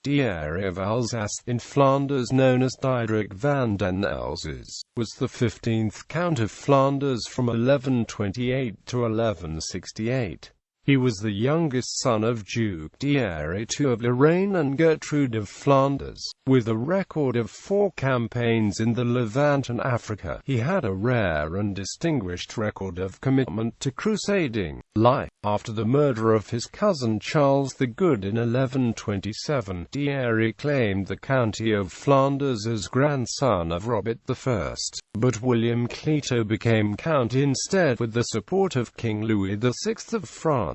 Thierry of Alsace, in Flanders known as Diederik van den Elzas, was the 15th Count of Flanders from 1128 to 1168. He was the youngest son of Duke Diederik II of Lorraine and Gertrude of Flanders. With a record of 4 campaigns in the Levant and Africa, he had a rare and distinguished record of commitment to crusading. After the murder of his cousin Charles the Good in 1127, Diederik claimed the county of Flanders as grandson of Robert I, but William Clito became count instead with the support of King Louis VI of France.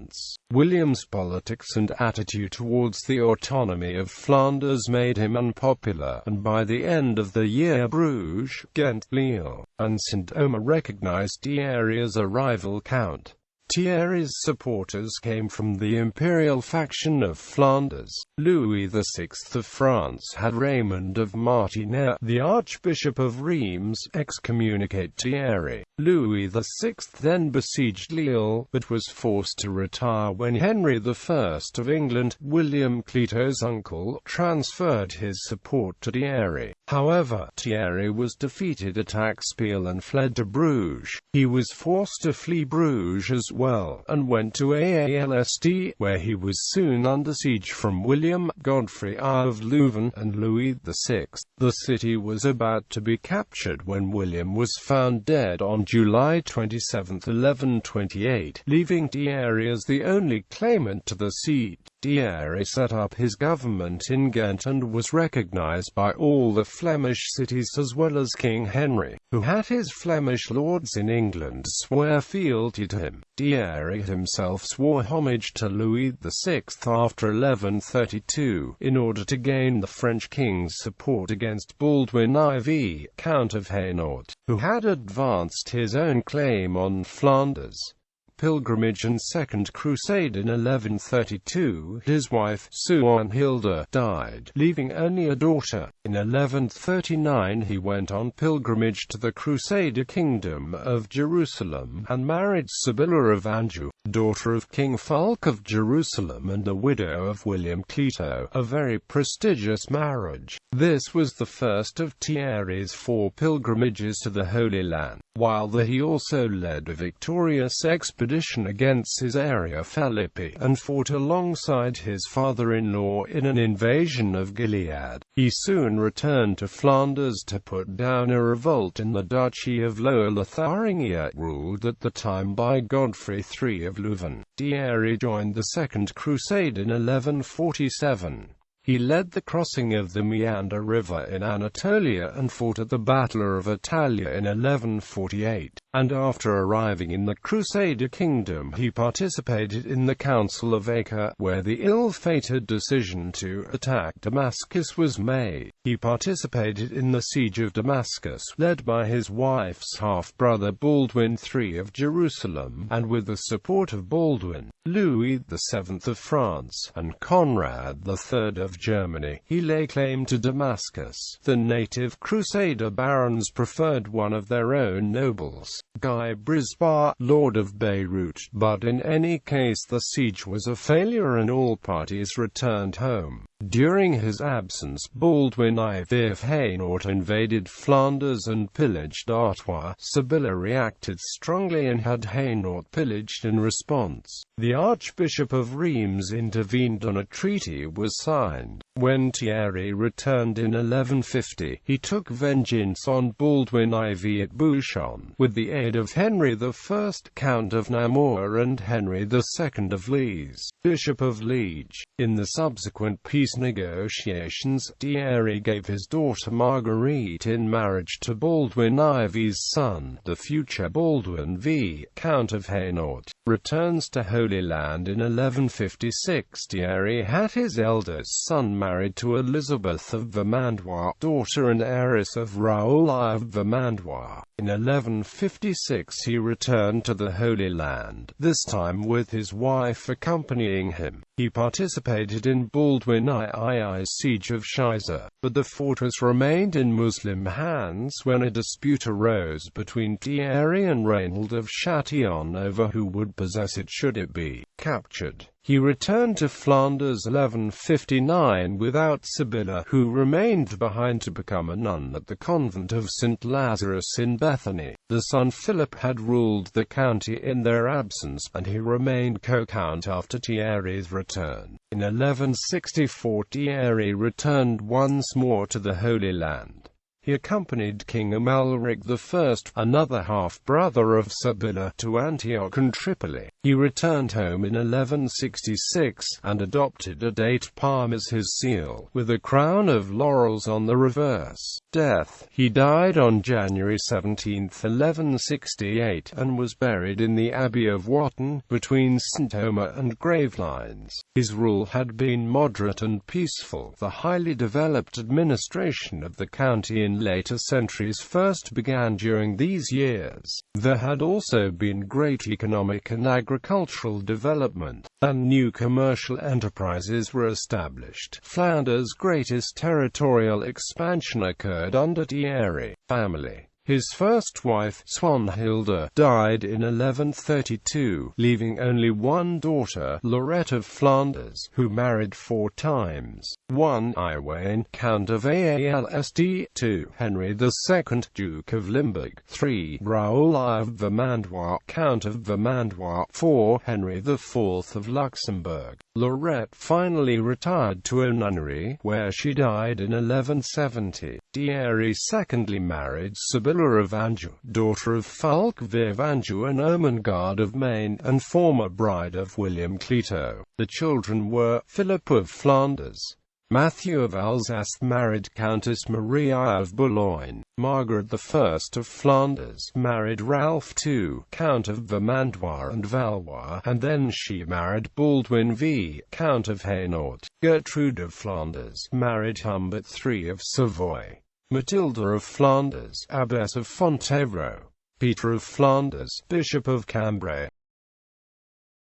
William's politics and attitude towards the autonomy of Flanders made him unpopular, and by the end of the year Bruges, Ghent, Lille, and Saint-Omer recognized Thierry as a rival count. Thierry's supporters came from the imperial faction of Flanders. Louis VI of France had Raymond of Martigny, the Archbishop of Reims, excommunicate Thierry. Louis VI then besieged Lille, but was forced to retire when Henry I of England, William Clito's uncle, transferred his support to Thierry. However, Thierry was defeated at Axpeel and fled to Bruges. He was forced to flee Bruges as well, and went to Aalst, where he was soon under siege from William Godfrey I of Leuven and Louis VI. The city was about to be captured when William was found dead on July 27, 1128, leaving Thierry as the only claimant to the seat. Thierry set up his government in Ghent and was recognized by all the Flemish cities as well as King Henry, who had his Flemish lords in England swear fealty to him. Thierry himself swore homage to Louis VI after 1132, in order to gain the French king's support against Baldwin IV, Count of Hainaut, who had advanced his own claim on Flanders. Pilgrimage and Second Crusade. In 1132, his wife, Suanhilda, died, leaving only a daughter. In 1139 he went on pilgrimage to the Crusader kingdom of Jerusalem, and married Sibylla of Anjou, daughter of King Fulk of Jerusalem and the widow of William Clito, a very prestigious marriage. This was the first of Thierry's 4 pilgrimages to the Holy Land. While there he also led a victorious expedition against his area Philippi, and fought alongside his father-in-law in an invasion of Gilead. He soon returned to Flanders to put down a revolt in the Duchy of Lower Lotharingia, ruled at the time by Godfrey III of Leuven. Thierry joined the Second Crusade in 1147. He led the crossing of the Meander River in Anatolia and fought at the Battle of Attalia in 1148, and after arriving in the Crusader kingdom he participated in the Council of Acre, where the ill-fated decision to attack Damascus was made. He participated in the siege of Damascus, led by his wife's half-brother Baldwin III of Jerusalem, and with the support of Baldwin, Louis VII of France, and Conrad III of Germany. He laid claim to Damascus. The native Crusader barons preferred one of their own nobles, Guy Brisbane, Lord of Beirut, but in any case the siege was a failure and all parties returned home. During his absence, Baldwin IV of Hainaut invaded Flanders and pillaged Artois. Sibylla reacted strongly and had Hainaut pillaged in response. The Archbishop of Reims intervened and a treaty was signed. When Thierry returned in 1150, he took vengeance on Baldwin IV at Bouchon, with the aid of Henry I, Count of Namur, and Henry II of Liege, Bishop of Liege. In the subsequent peace negotiations, Thierry gave his daughter Marguerite in marriage to Baldwin IV's son, the future Baldwin V, Count of Hainaut. Returns to Holy Land. In 1156 Thierry had his eldest son married to Elizabeth of Vermandois, daughter and heiress of Raoul I of Vermandois. In 1156 he returned to the Holy Land, this time with his wife accompanying him. He participated in Baldwin II's siege of Shiza, but the fortress remained in Muslim hands when a dispute arose between Thierry and Reinald of Châtillon over who would possess it should it be captured. He returned to Flanders 1159 without Sibylla, who remained behind to become a nun at the convent of St. Lazarus in Bethany. The son Philip had ruled the county in their absence, and he remained co-count after Thierry's return. In 1164 Thierry returned once more to the Holy Land. He accompanied King Amalric I, another half-brother of Sibylla, to Antioch and Tripoli. He returned home in 1166, and adopted a date palm as his seal, with a crown of laurels on the reverse. Death. He died on January 17, 1168, and was buried in the Abbey of Wotton, between St. Omer and Gravelines. His rule had been moderate and peaceful. The highly developed administration of the county in later centuries first began during these years. There had also been great economic and agricultural development, and new commercial enterprises were established. Flanders' greatest territorial expansion occurred under Thierry family. His first wife, Swanhilda, died in 1132, leaving only one daughter, Lorette of Flanders, who married 4 times. 1. Iwain, Count of Alsd. 2. Henry II, Duke of Limburg. 3. Raoul of Vermandois, Count of Vermandois. 4. Henry IV of Luxembourg. Lorette finally retired to a nunnery, where she died in 1170. Thierry secondly married Sibylla of Anjou, daughter of Fulk of Anjou and Ermengarde of Maine, and former bride of William Clito. The children were Philip of Flanders. Matthew of Elzas married Countess Maria of Boulogne. Margaret I of Flanders married Ralph II, Count of Vermandois and Valois, and then she married Baldwin V, Count of Hainaut. Gertrude of Flanders married Humbert III of Savoy. Matilda of Flanders, Abbess of Fontevraud. Peter of Flanders, Bishop of Cambrai.